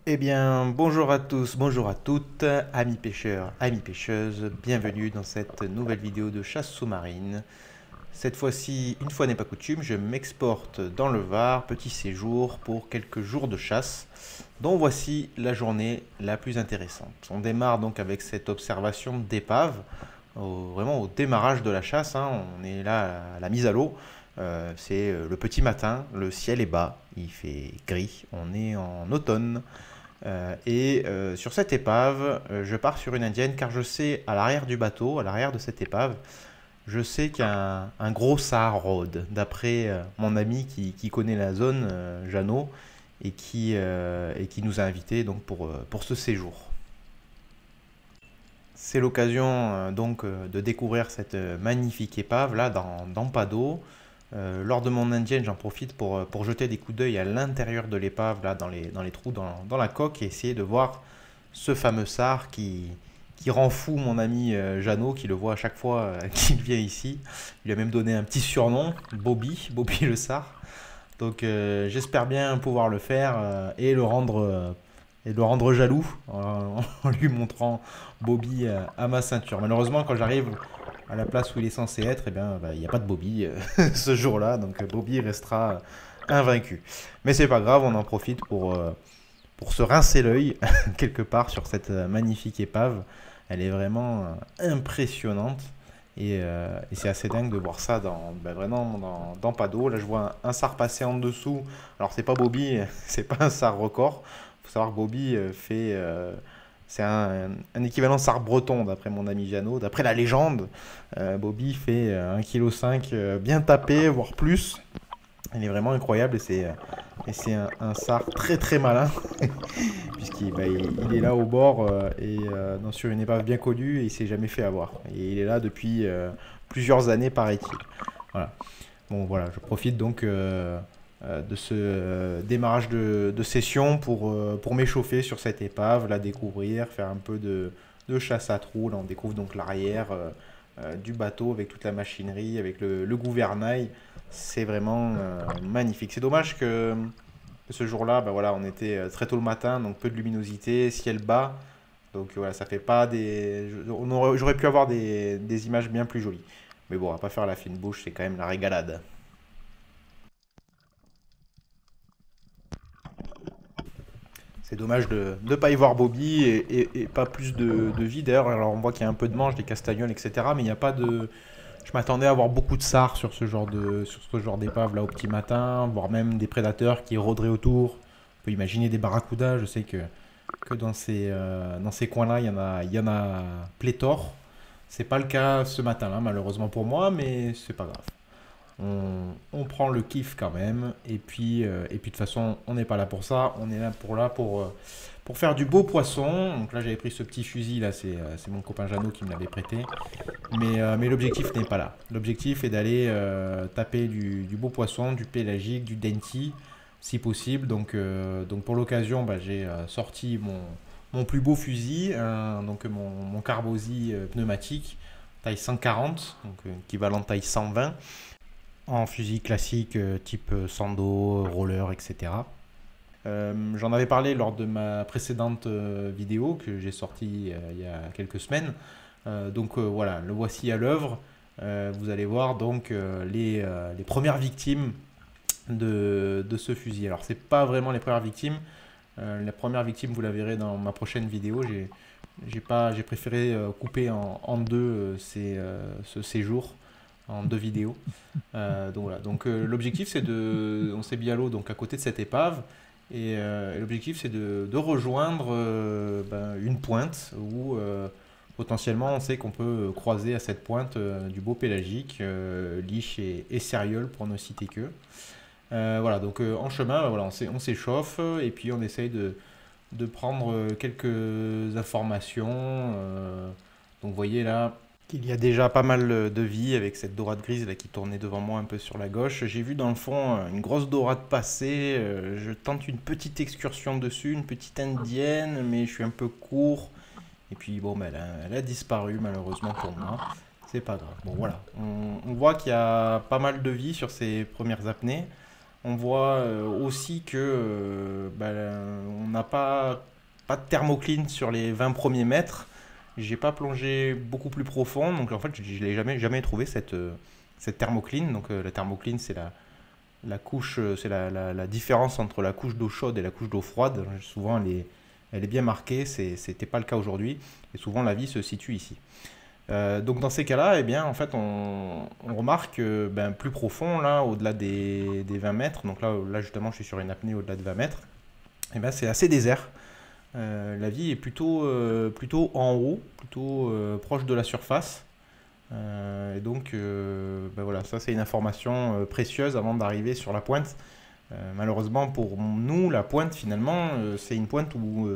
Eh bien, bonjour à tous, bonjour à toutes, amis pêcheurs, amis pêcheuses, bienvenue dans cette nouvelle vidéo de chasse sous-marine. Cette fois-ci, une fois n'est pas coutume, je m'exporte dans le Var, petit séjour pour quelques jours de chasse, dont voici la journée la plus intéressante. On démarre donc avec cette observation d'épave, vraiment au démarrage de la chasse, hein. On est là à la mise à l'eau. C'est le petit matin, le ciel est bas, il fait gris, on est en automne. Sur cette épave, je pars sur une indienne car je sais à l'arrière du bateau, à l'arrière de cette épave, je sais qu'il y a un gros sar rôde, d'après mon ami qui connaît la zone, Jeannot, et qui nous a invités donc pour ce séjour. C'est l'occasion de découvrir cette magnifique épave là dans Pados. Lors de mon indienne, j'en profite pour jeter des coups d'œil à l'intérieur de l'épave, là, dans les trous, dans la coque, et essayer de voir ce fameux sar qui rend fou mon ami Jeannot, qui le voit à chaque fois qu'il vient ici. Il lui a même donné un petit surnom, Bobby, Bobby le sar. Donc j'espère bien pouvoir le faire et le rendre jaloux en lui montrant Bobby à ma ceinture. Malheureusement, quand j'arrive à la place où il est censé être, eh bien, bah, il n'y a pas de Bobby ce jour-là, donc Bobby restera invaincu. Mais c'est pas grave, on en profite pour se rincer l'œil quelque part sur cette magnifique épave. Elle est vraiment impressionnante et c'est assez dingue de voir ça vraiment dans Pados. Là, je vois un sar passer en dessous. Alors, c'est pas Bobby, c'est pas un sar record. Il faut savoir que Bobby c'est un équivalent sar breton, d'après mon ami Jeannot. D'après la légende, Bobby fait 1,5 kg bien tapé, voire plus. Il est vraiment incroyable et c'est un sar très très malin, puisqu'il il est là au bord sur une épave bien connue et il s'est jamais fait avoir. Et il est là depuis plusieurs années, paraît-il. Voilà. Bon, voilà, je profite donc de ce démarrage de session pour m'échauffer sur cette épave, la découvrir, faire un peu de chasse à trous. Là, on découvre donc l'arrière du bateau avec toute la machinerie, avec le gouvernail. C'est vraiment magnifique. C'est dommage que ce jour-là, bah voilà, on était très tôt le matin, donc peu de luminosité, ciel bas. Donc voilà, ça fait pas des. J'aurais pu avoir des images bien plus jolies. Mais bon, on va pas faire la fine bouche, c'est quand même la régalade. C'est dommage de ne pas y voir Bobby et pas plus de vie. D'ailleurs, alors on voit qu'il y a un peu de manche, des castagnols, etc. Mais il n'y a pas de. Je m'attendais à avoir beaucoup de sars sur ce genre d'épave là au petit matin, voire même des prédateurs qui rôderaient autour. On peut imaginer des barracudas. Je sais que dans ces coins-là, il y en a pléthore. C'est pas le cas ce matin-là, malheureusement pour moi, mais c'est pas grave. On prend le kiff quand même. Et puis de toute façon, on n'est pas là pour ça. On est là pour faire du beau poisson. Donc là, j'avais pris ce petit fusil là. C'est mon copain Jeannot qui me l'avait prêté. Mais l'objectif n'est pas là. L'objectif est d'aller taper du beau poisson, du pélagique, du denti, si possible. Donc pour l'occasion, bah, j'ai sorti mon plus beau fusil, donc mon Carbosi pneumatique, taille 140, donc équivalent taille 120 en fusil classique type Sando, roller, etc. J'en avais parlé lors de ma précédente vidéo que j'ai sortie il y a quelques semaines. Voilà, le voici à l'œuvre. Vous allez voir donc les premières victimes de ce fusil. Alors, c'est pas vraiment les premières victimes. La première victime, vous la verrez dans ma prochaine vidéo. J'ai préféré couper en deux ce séjour en deux vidéos. Donc voilà. Donc l'objectif c'est on s'est mis à l'eau donc à côté de cette épave et l'objectif c'est de rejoindre une pointe où potentiellement on sait qu'on peut croiser à cette pointe du beau pélagique, liche et sériole pour ne citer que. Voilà, donc en chemin, voilà, on s'échauffe et puis on essaye de prendre quelques informations. Donc vous voyez là qu'il y a déjà pas mal de vie avec cette dorade grise là, qui tournait devant moi un peu sur la gauche. J'ai vu dans le fond une grosse dorade passer. Je tente une petite excursion dessus, une petite indienne, mais je suis un peu court. Et puis bon, ben, elle a disparu malheureusement pour moi. C'est pas grave. Bon voilà, on voit qu'il y a pas mal de vie sur ces premières apnées. On voit aussi que on n'a pas de thermocline sur les 20 premiers mètres. J'ai pas plongé beaucoup plus profond, donc en fait je n'ai jamais trouvé cette thermocline. Donc la thermocline c'est la couche, c'est la différence entre la couche d'eau chaude et la couche d'eau froide. Souvent elle est bien marquée, c'était pas le cas aujourd'hui, et souvent la vie se situe ici. Donc dans ces cas-là, eh bien, en fait, on remarque plus profond, là, au-delà des 20 mètres, donc là justement je suis sur une apnée au-delà de 20 mètres, et ben, c'est assez désert. La vie est plutôt en haut, plutôt proche de la surface. Et donc voilà, ça c'est une information précieuse avant d'arriver sur la pointe. Malheureusement pour nous, la pointe finalement, c'est une pointe où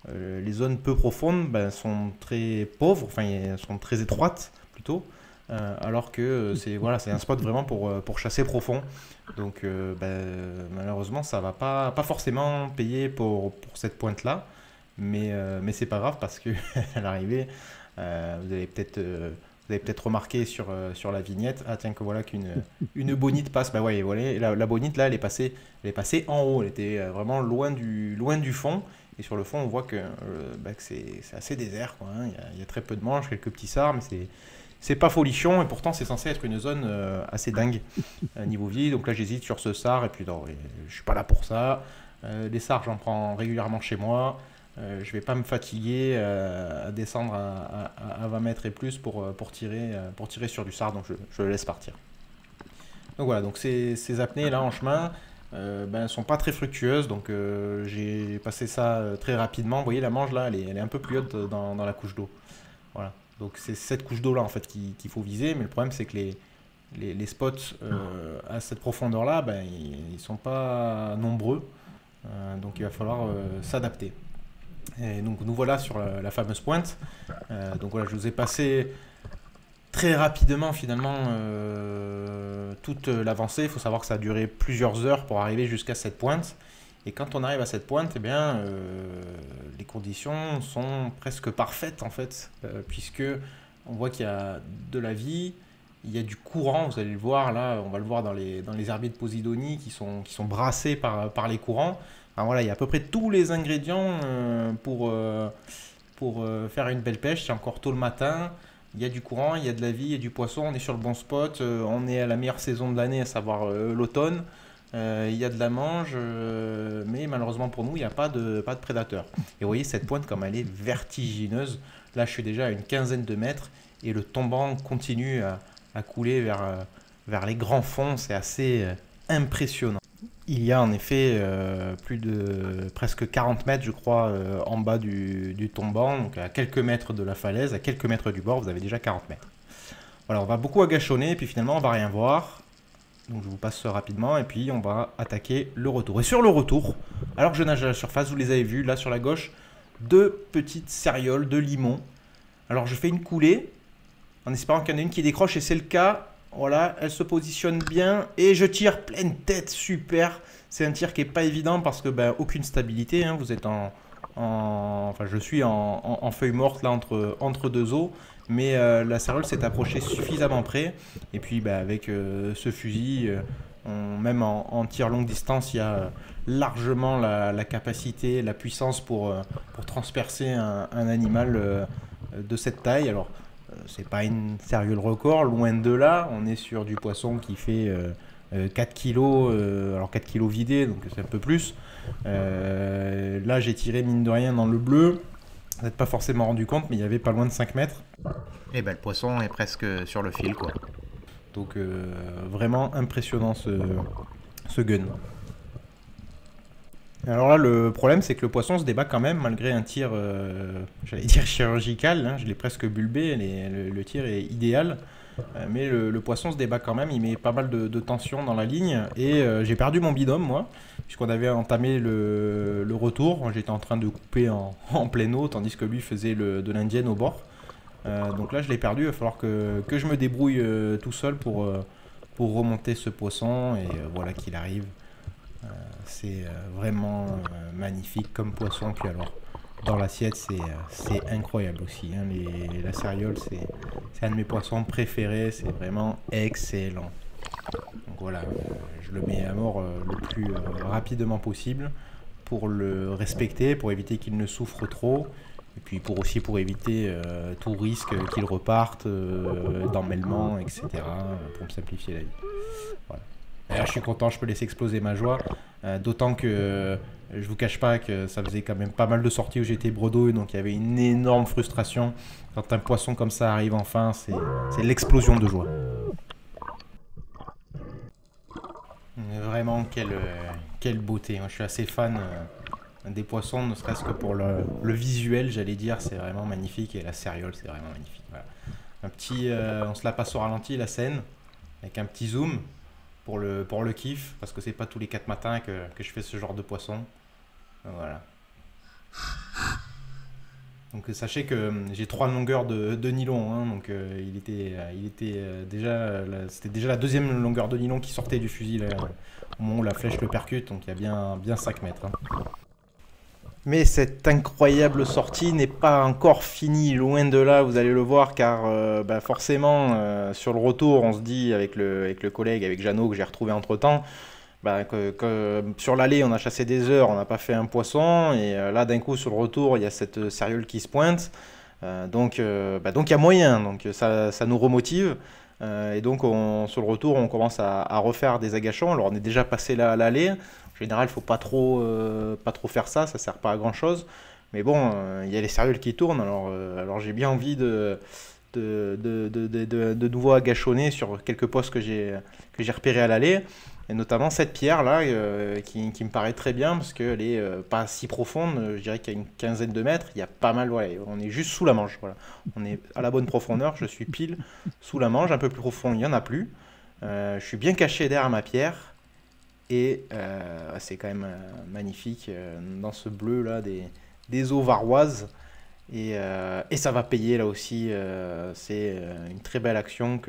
les zones peu profondes sont très pauvres, enfin elles sont très étroites plutôt, alors que c'est un spot vraiment pour chasser profond. Donc malheureusement ça va pas forcément payer pour cette pointe là, mais c'est pas grave parce que à l'arrivée vous avez peut-être remarqué sur la vignette, ah tiens que voilà une bonite passe, bah ouais, voilà, la bonite là elle est passée en haut, elle était vraiment loin du fond. Et sur le fond, on voit que c'est assez désert, quoi, hein. Il y a très peu de manches, quelques petits sards, mais c'est pas folichon. Et pourtant, c'est censé être une zone assez dingue niveau vie. Donc là, j'hésite sur ce sard. Et puis, non, je suis pas là pour ça. Les sards, j'en prends régulièrement chez moi. Je vais pas me fatiguer à descendre à 20 mètres et plus pour tirer sur du sard. Donc, je le laisse partir. Donc voilà, donc ces apnées là en chemin. Elles sont pas très fructueuses, donc j'ai passé ça très rapidement. Vous voyez la mange là, elle est un peu plus haute dans la couche d'eau. Voilà, donc c'est cette couche d'eau là en fait qu'il faut viser, mais le problème c'est que les spots à cette profondeur là, ils sont pas nombreux, donc il va falloir s'adapter. Et donc nous voilà sur la fameuse pointe. Donc voilà, je vous ai passé très rapidement finalement toute l'avancée. Il faut savoir que ça a duré plusieurs heures pour arriver jusqu'à cette pointe. Et quand on arrive à cette pointe, eh bien, les conditions sont presque parfaites en fait, puisque on voit qu'il y a de la vie, il y a du courant. Vous allez le voir là, on va le voir dans les herbiers de Posidonie qui sont brassés par les courants. Enfin, voilà, il y a à peu près tous les ingrédients pour faire une belle pêche. C'est encore tôt le matin. Il y a du courant, il y a de la vie, il y a du poisson, on est sur le bon spot, on est à la meilleure saison de l'année, à savoir l'automne. Il y a de la mange, mais malheureusement pour nous, il n'y a pas de prédateurs. Et vous voyez cette pointe comme elle est vertigineuse. Là, je suis déjà à une quinzaine de mètres et le tombant continue à couler vers les grands fonds. C'est assez impressionnant. Il y a en effet plus de presque 40 mètres, je crois, en bas du tombant, donc à quelques mètres de la falaise, à quelques mètres du bord, vous avez déjà 40 mètres. Voilà, on va beaucoup agachonner, et puis finalement, on va rien voir. Donc je vous passe ça rapidement, et puis on va attaquer le retour. Et sur le retour, alors que je nage à la surface, vous les avez vus, là sur la gauche, deux petites cérioles de limon. Alors je fais une coulée, en espérant qu'il y en ait une qui décroche, et c'est le cas. Voilà, elle se positionne bien et je tire pleine tête, super. C'est un tir qui est pas évident parce que aucune stabilité, hein. Vous êtes enfin je suis en feuille morte là entre deux os, mais la céréole s'est approchée suffisamment près. Et puis avec ce fusil, même en tir longue distance, il y a largement la capacité, la puissance pour transpercer un animal de cette taille. Alors c'est pas une céréole record, loin de là. On est sur du poisson qui fait 4 kilos, alors 4 kilos vidés, donc c'est un peu plus. Là, j'ai tiré mine de rien dans le bleu. Vous n'êtes pas forcément rendu compte, mais il y avait pas loin de 5 mètres. Et le poisson est presque sur le fil, quoi. Donc vraiment impressionnant ce gun. Alors là, le problème, c'est que le poisson se débat quand même, malgré un tir, j'allais dire chirurgical, hein, je l'ai presque bulbé, le tir est idéal, mais le poisson se débat quand même, il met pas mal de tension dans la ligne, et j'ai perdu mon binôme, moi, puisqu'on avait entamé le retour, j'étais en train de couper en pleine eau, tandis que lui faisait de l'indienne au bord. Donc là, je l'ai perdu, il va falloir que je me débrouille tout seul pour remonter ce poisson, et voilà qu'il arrive. C'est vraiment magnifique comme poisson. Puis alors dans l'assiette c'est incroyable aussi, hein. La céréole c'est un de mes poissons préférés, c'est vraiment excellent. Donc voilà, je le mets à mort le plus rapidement possible pour le respecter, pour éviter qu'il ne souffre trop. Et puis pour éviter tout risque qu'il reparte, d'emmêlement, etc. Pour me simplifier la vie. Voilà. Et là, je suis content, je peux laisser exploser ma joie. D'autant que je vous cache pas que ça faisait quand même pas mal de sorties où j'étais bredouille, donc il y avait une énorme frustration. Quand un poisson comme ça arrive enfin, c'est l'explosion de joie. Vraiment, quelle beauté. Moi, je suis assez fan des poissons, ne serait-ce que pour le visuel, j'allais dire, c'est vraiment magnifique. Et la céréole, c'est vraiment magnifique. Voilà. On se la passe au ralenti, la scène, avec un petit zoom pour le kiff, parce que c'est pas tous les 4 matins que je fais ce genre de poisson. Voilà. Donc sachez que j'ai 3 longueurs de nylon, hein, donc c'était déjà la deuxième longueur de nylon qui sortait du fusil là, au moment où la flèche le percute, donc il y a bien 5 mètres. Hein. Mais cette incroyable sortie n'est pas encore finie, loin de là, vous allez le voir, car forcément, sur le retour, on se dit avec le collègue, avec Jeannot, que j'ai retrouvé entre-temps, que sur l'allée, on a chassé des heures, on n'a pas fait un poisson, et là, d'un coup, sur le retour, il y a cette céréole qui se pointe, donc il y a moyen, donc ça nous remotive. Et donc sur le retour, on commence à refaire des agachons. Alors on est déjà passé là à l'allée. En général, il faut pas trop faire ça, ça sert pas à grand chose. Mais bon, il y a les céréales qui tournent, alors j'ai bien envie de nouveau agachonner sur quelques postes que j'ai repérés à l'allée. Et notamment cette pierre là qui me paraît très bien parce qu'elle est pas si profonde, je dirais qu'il y a une quinzaine de mètres, il y a pas mal, ouais, on est juste sous la manche, voilà. On est à la bonne profondeur, je suis pile sous la manche, un peu plus profond il n'y en a plus. Je suis bien caché derrière ma pierre et c'est quand même magnifique dans ce bleu là des eaux varoises. Et ça va payer là aussi. C'est une très belle action,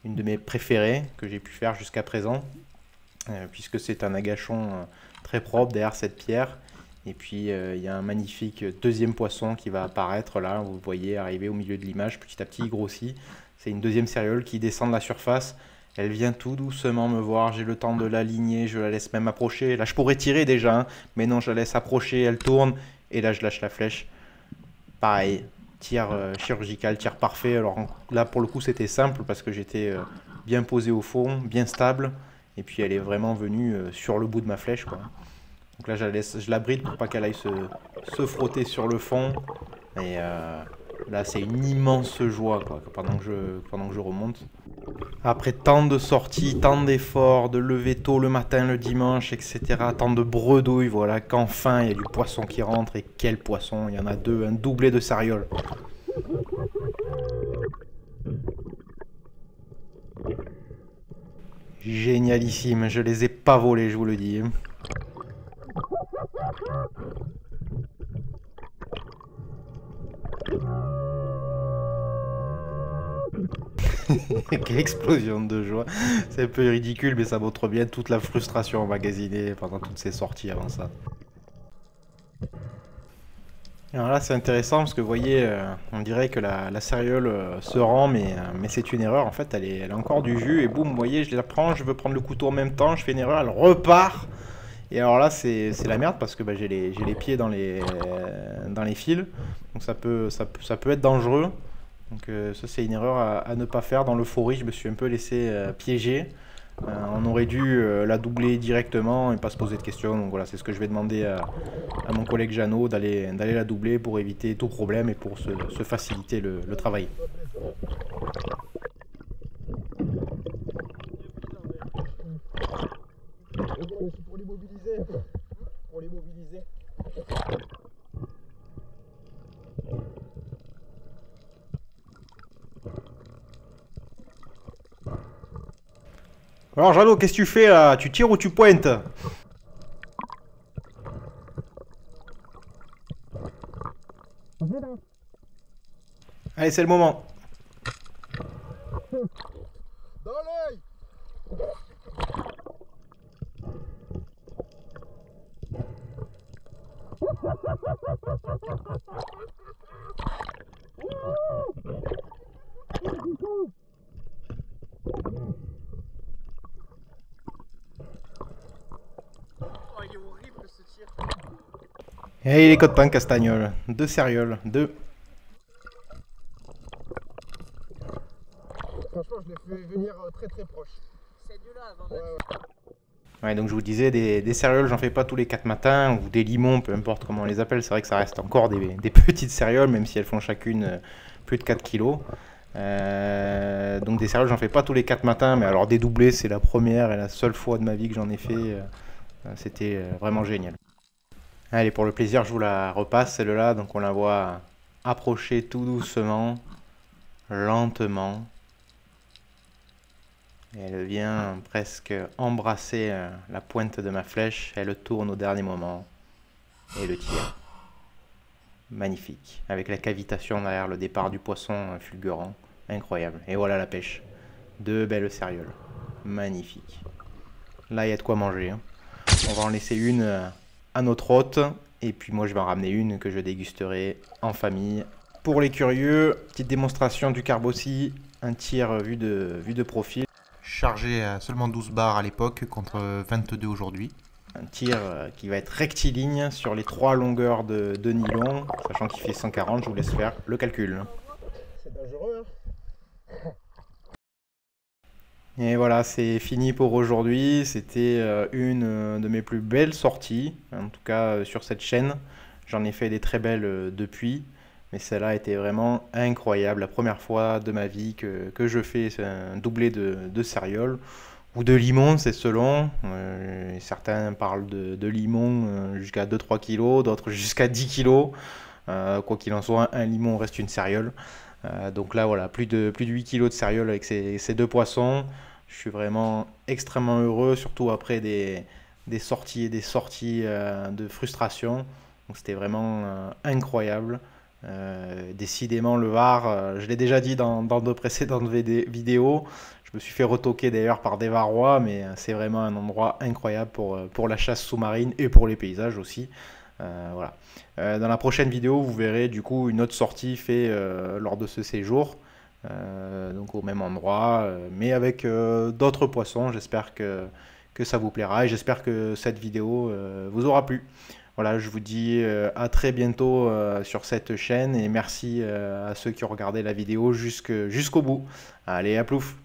une de mes préférées que j'ai pu faire jusqu'à présent, puisque c'est un agachon très propre derrière cette pierre. Et puis il y a un magnifique deuxième poisson qui va apparaître là. Vous le voyez arriver au milieu de l'image, petit à petit il grossit. C'est une deuxième céréole qui descend de la surface. Elle vient tout doucement me voir, j'ai le temps de l'aligner, je la laisse même approcher. Là je pourrais tirer déjà, hein, mais non, je la laisse approcher, elle tourne, et là je lâche la flèche. Pareil, tir chirurgical, tir parfait. Alors là pour le coup c'était simple parce que j'étais bien posé au fond, bien stable. Et puis elle est vraiment venue sur le bout de ma flèche, quoi. Donc là je la bride pour pas qu'elle aille se frotter sur le fond. Et là c'est une immense joie, quoi, pendant que je remonte. Après tant de sorties, tant d'efforts, de lever tôt le matin, le dimanche, etc. Tant de bredouilles, voilà, qu'enfin il y a du poisson qui rentre. Et quel poisson! Il y en a deux, un doublé de sariole. Génialissime, je les ai pas volés, je vous le dis. Quelle explosion de joie. C'est un peu ridicule, mais ça montre bien toute la frustration emmagasinée pendant toutes ces sorties avant ça. Alors là, c'est intéressant parce que vous voyez, on dirait que la céréole se rend, mais c'est une erreur. En fait, elle a encore du jus et boum, vous voyez, je la prends, je veux prendre le couteau en même temps, je fais une erreur, elle repart. Et alors là, c'est la merde parce que j'ai les pieds dans les fils, donc ça peut être dangereux. Donc ça, c'est une erreur à ne pas faire. Dans l'euphorie, je me suis un peu laissé piéger. On aurait dû la doubler directement et pas se poser de questions. Donc voilà, c'est ce que je vais demander à mon collègue Jeannot, d'aller la doubler pour éviter tout problème et pour se faciliter le travail. Pour les mobiliser. Pour les mobiliser. Alors Jeannot, qu'est-ce que tu fais là? Tu tires ou tu pointes? Allez, c'est le moment. Dans l'œil. Et les copains castagnols, 2 céréales, 2. Franchement, je l'ai fait venir très très proche. C'est du là avant. Ouais, donc je vous disais, des céréales, j'en fais pas tous les 4 matins, ou des limons, peu importe comment on les appelle. C'est vrai que ça reste encore des petites céréales, même si elles font chacune plus de 4 kilos. Donc des céréales, j'en fais pas tous les 4 matins, mais alors des doublés, c'est la première et la seule fois de ma vie que j'en ai fait. C'était vraiment génial. Allez, pour le plaisir, je vous la repasse, celle-là. Donc on la voit approcher tout doucement, lentement. Et elle vient presque embrasser la pointe de ma flèche. Elle tourne au dernier moment et le tire. Magnifique. Avec la cavitation derrière le départ du poisson fulgurant. Incroyable. Et voilà la pêche. 2 belles céréales. Magnifique. Là, il y a de quoi manger. Hein. On va en laisser une à notre hôte. Et puis moi, je vais en ramener une que je dégusterai en famille. Pour les curieux, petite démonstration du carbossi. Un tir vu de profil. Chargé à seulement 12 bars à l'époque contre 22 aujourd'hui. Un tir qui va être rectiligne sur les 3 longueurs de nylon, sachant qu'il fait 140, je vous laisse faire le calcul. C'est dangereux, hein. Et voilà, c'est fini pour aujourd'hui. C'était une de mes plus belles sorties, en tout cas sur cette chaîne. J'en ai fait des très belles depuis, mais celle-là était vraiment incroyable. La première fois de ma vie que je fais un doublé de céréales ou de limon, c'est selon. Certains parlent de limon jusqu'à 2-3 kg, d'autres jusqu'à 10 kg. Quoi qu'il en soit, un limon reste une céréale. Donc là, voilà, plus de 8 kg de céréales avec ces 2 poissons. Je suis vraiment extrêmement heureux, surtout après des sorties et des sorties de frustration. Donc c'était vraiment incroyable. Décidément, le Var, je l'ai déjà dit dans de précédentes vidéos. Je me suis fait retoquer d'ailleurs par des Varois, mais c'est vraiment un endroit incroyable pour la chasse sous-marine et pour les paysages aussi. Voilà. Dans la prochaine vidéo, vous verrez du coup une autre sortie faite lors de ce séjour. Donc au même endroit, mais avec d'autres poissons. J'espère que ça vous plaira et j'espère que cette vidéo vous aura plu. Voilà, je vous dis à très bientôt sur cette chaîne et merci à ceux qui ont regardé la vidéo jusqu'au bout. Allez, à plouf!